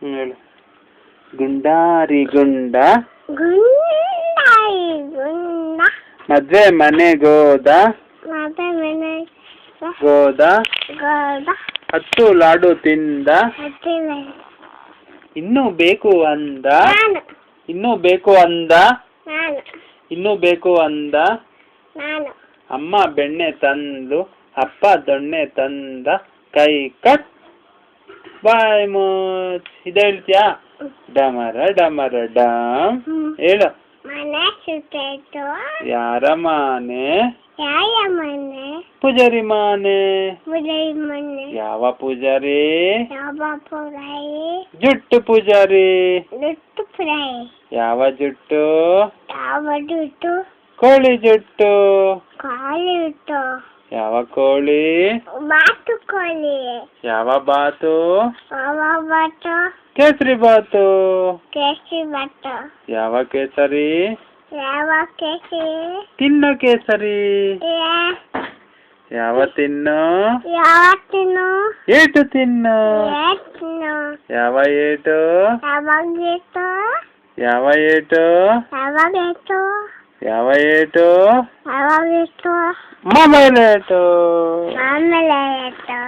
ಹೇಳು. ಗುಂಡಾರಿ ಗುಂಡ ಗುಂಡಾರಿ ಗುಂಡ ಮದ್ವೆ ಮನೆಗೋದ ಮದುವೆ ಮನೆ ಗೋದ ಗೋದ 10 ಲಾಡು ತಿಂದ ಹತ್ತಿರ ಇನ್ನೂ ಬೇಕು ಅಂದ ನಾನು ಇನ್ನೂ ಬೇಕು ಅಂದ ನಾನು ಇನ್ನೂ ಬೇಕು ಅಂದ ನಾನು ಅಮ್ಮ ಬೆಣ್ಣೆ ತಂದು ಅಪ್ಪ ದೊಣ್ಣೆ ತಂದ ಕೈ ಕಟ್ ಬಾಯ್ ಮುಚ್ಚ್ ಇದು ಹೇಳ್ತೀಯಾ? ಡಮರ ಡಮರ ಡಮ್ ಹೇಳು. ಮನೆ ಸುತ್ತಾಯ್ತು ಯಾರ ಮನೆ? ಯಾವ ಮನೆ? ಪೂಜಾರಿ ಮನೆ. ಪೂಜಾರಿ ಮನೆ. ಯಾವ ಪೂಜಾರಿ? ಯಾವ ಪೂಜಾರಿ? ಜುಟ್ಟು ಪೂಜಾರಿ. ಜುಟ್ಟು ಪೂಜಾರಿ. ಯಾವ ಜುಟ್ಟು? ಯಾವ ಜುಟ್ಟು? ಕೋಳಿ ಜುಟ್ಟು. ಕೋಳಿ ಜುಟ್ಟು. ಯಾವ ಕೋಳಿ? ಬಾತು ಕೋಳಿ. ಯಾವ ಬಾತು? ಯಾವ ಬಾತು? ಕೇಸರಿ ಬಾತು. ಕೇಸರಿ ಬಾತು. ಯಾವ ಕೇಸರಿ? ಯಾವ ಕೇಸರಿ? ತಿನ್ನೋ ಕೇಸರಿ. ಯಾವ ತಿನ್ನು? ಯಾವ ತಿನ್ನು? ಏಟು ತಿನ್ನು. ತಿನ್ನು. ಯಾವ ಏಟು? ಯಾವಾಗ ಏಟು? ಯಾವ ಏಟು? ಯಾವಾಗ ಏಟು? ಯಾವ ಏಟು? ಯಾವಾಗ ಏಟು? ಮೊಬೈಲ್ ಏಟು. ಆಮೇಲೆ ಏಟು.